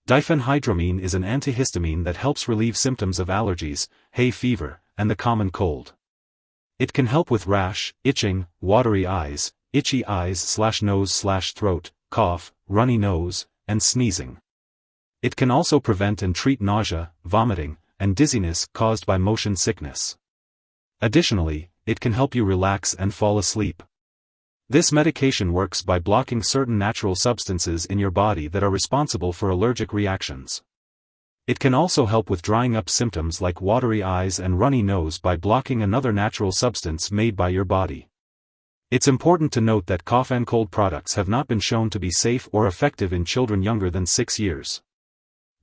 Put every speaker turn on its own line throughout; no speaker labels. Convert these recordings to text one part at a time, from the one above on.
Diphenhydramine is an antihistamine that helps relieve symptoms of allergies, hay fever, and the common cold. It can help with rash, itching, watery eyes, itchy eyes/nose/throat, cough, runny nose, and sneezing. It can also prevent and treat nausea, vomiting, and dizziness caused by motion sickness. Additionally, it can help you relax and fall asleep. This medication works by blocking certain natural substances in your body that are responsible for allergic reactions. It can also help with drying up symptoms like watery eyes and runny nose by blocking another natural substance made by your body. It's important to note that cough and cold products have not been shown to be safe or effective in children younger than 6 years.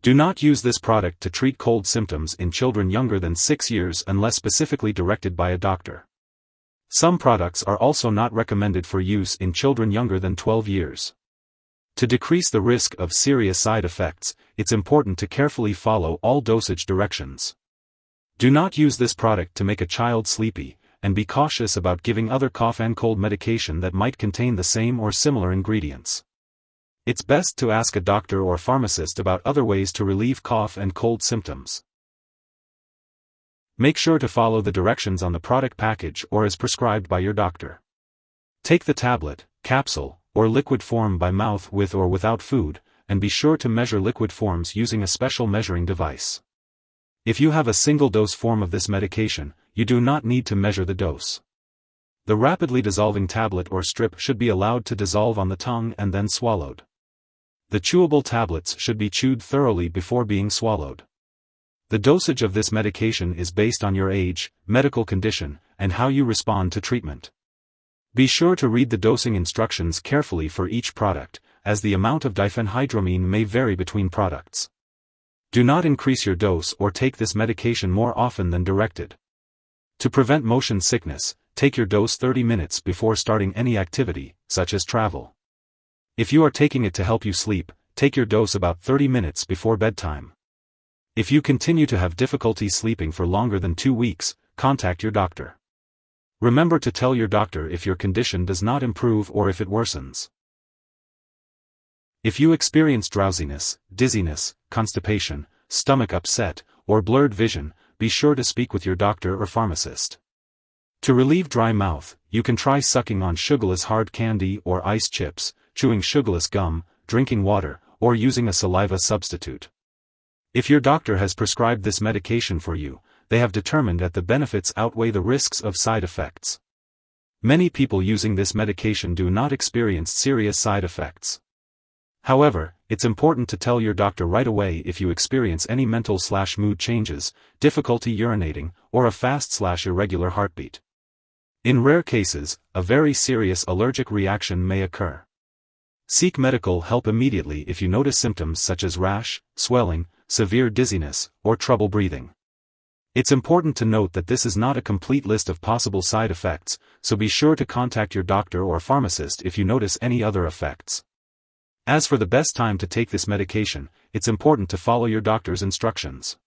Do not use this product to treat cold symptoms in children younger than 6 years unless specifically directed by a doctor. Some products are also not recommended for use in children younger than 12 years. To decrease the risk of serious side effects, it's important to carefully follow all dosage directions. Do not use this product to make a child sleepy, and be cautious about giving other cough and cold medication that might contain the same or similar ingredients. It's best to ask a doctor or pharmacist about other ways to relieve cough and cold symptoms. Make sure to follow the directions on the product package or as prescribed by your doctor. Take the tablet, capsule, or liquid form by mouth with or without food, and be sure to measure liquid forms using a special measuring device. If you have a single-dose form of this medication, you do not need to measure the dose. The rapidly dissolving tablet or strip should be allowed to dissolve on the tongue and then swallowed. The chewable tablets should be chewed thoroughly before being swallowed. The dosage of this medication is based on your age, medical condition, and how you respond to treatment. Be sure to read the dosing instructions carefully for each product, as the amount of diphenhydramine may vary between products. Do not increase your dose or take this medication more often than directed. To prevent motion sickness, take your dose 30 minutes before starting any activity, such as travel. If you are taking it to help you sleep, take your dose about 30 minutes before bedtime. If you continue to have difficulty sleeping for longer than 2 weeks, contact your doctor. Remember to tell your doctor if your condition does not improve or if it worsens. If you experience drowsiness, dizziness, constipation, stomach upset, or blurred vision, be sure to speak with your doctor or pharmacist. To relieve dry mouth, you can try sucking on sugarless hard candy or ice chips, chewing sugarless gum, drinking water, or using a saliva substitute. If your doctor has prescribed this medication for you, they have determined that the benefits outweigh the risks of side effects. Many people using this medication do not experience serious side effects. However, it's important to tell your doctor right away if you experience any mental/mood changes, difficulty urinating, or a fast/irregular heartbeat. In rare cases, a very serious allergic reaction may occur. Seek medical help immediately if you notice symptoms such as rash, swelling, severe dizziness, or trouble breathing. It's important to note that this is not a complete list of possible side effects, so be sure to contact your doctor or pharmacist if you notice any other effects. As for the best time to take this medication, it's important to follow your doctor's instructions.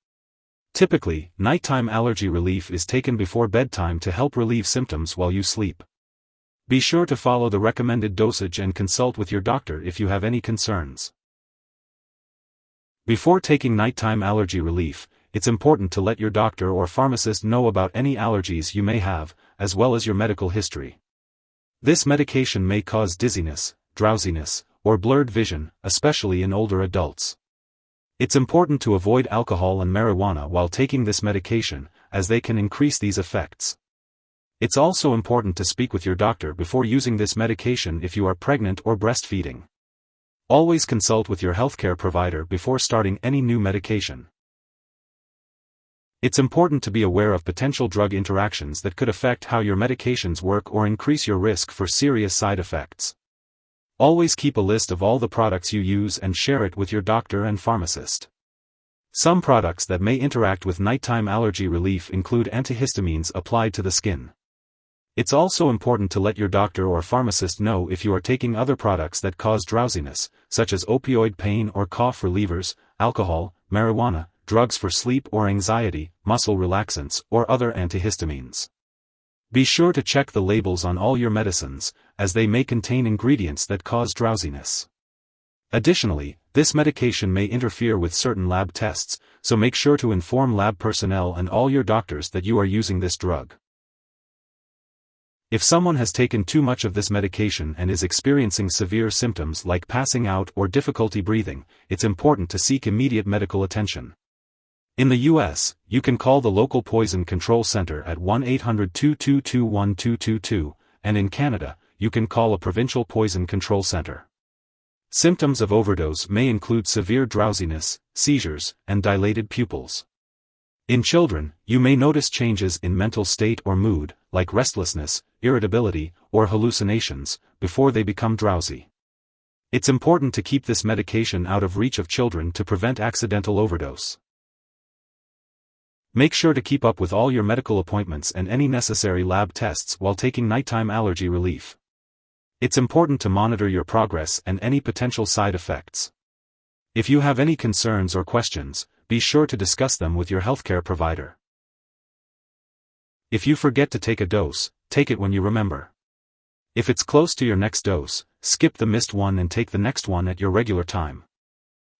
Typically, nighttime allergy relief is taken before bedtime to help relieve symptoms while you sleep. Be sure to follow the recommended dosage and consult with your doctor if you have any concerns. Before taking nighttime allergy relief, it's important to let your doctor or pharmacist know about any allergies you may have, as well as your medical history. This medication may cause dizziness, drowsiness, or blurred vision, especially in older adults. It's important to avoid alcohol and marijuana while taking this medication, as they can increase these effects. It's also important to speak with your doctor before using this medication if you are pregnant or breastfeeding. Always consult with your healthcare provider before starting any new medication. It's important to be aware of potential drug interactions that could affect how your medications work or increase your risk for serious side effects. Always keep a list of all the products you use and share it with your doctor and pharmacist. Some products that may interact with nighttime allergy relief include antihistamines applied to the skin. It's also important to let your doctor or pharmacist know if you are taking other products that cause drowsiness, such as opioid pain or cough relievers, alcohol, marijuana, drugs for sleep or anxiety, muscle relaxants, or other antihistamines. Be sure to check the labels on all your medicines, as they may contain ingredients that cause drowsiness. Additionally, this medication may interfere with certain lab tests, so make sure to inform lab personnel and all your doctors that you are using this drug. If someone has taken too much of this medication and is experiencing severe symptoms like passing out or difficulty breathing, it's important to seek immediate medical attention. In the U.S., you can call the local poison control center at 1-800-222-1222, and in Canada, you can call a provincial poison control center. Symptoms of overdose may include severe drowsiness, seizures, and dilated pupils. In children, you may notice changes in mental state or mood, like restlessness, irritability, or hallucinations, before they become drowsy. It's important to keep this medication out of reach of children to prevent accidental overdose. Make sure to keep up with all your medical appointments and any necessary lab tests while taking nighttime allergy relief. It's important to monitor your progress and any potential side effects. If you have any concerns or questions, be sure to discuss them with your healthcare provider. If you forget to take a dose, take it when you remember. If it's close to your next dose, skip the missed one and take the next one at your regular time.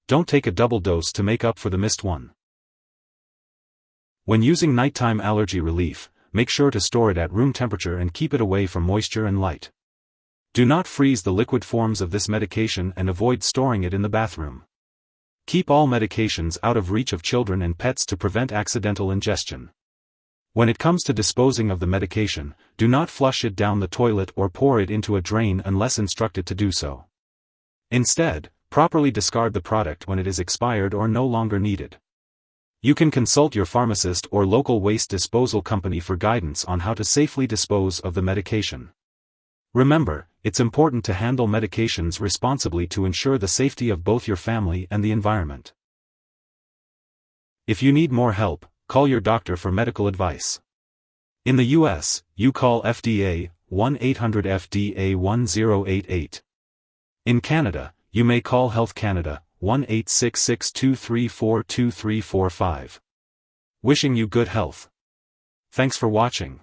Don't take a double dose to make up for the missed one. When using nighttime allergy relief, make sure to store it at room temperature and keep it away from moisture and light. Do not freeze the liquid forms of this medication and avoid storing it in the bathroom. Keep all medications out of reach of children and pets to prevent accidental ingestion. When it comes to disposing of the medication, do not flush it down the toilet or pour it into a drain unless instructed to do so. Instead, properly discard the product when it is expired or no longer needed. You can consult your pharmacist or local waste disposal company for guidance on how to safely dispose of the medication. Remember, it's important to handle medications responsibly to ensure the safety of both your family and the environment. If you need more help, call your doctor for medical advice. In the U.S., you call FDA, 1-800-FDA-1088. In Canada, you may call Health Canada, 1-866-234-2345. Wishing you good health. Thanks for watching.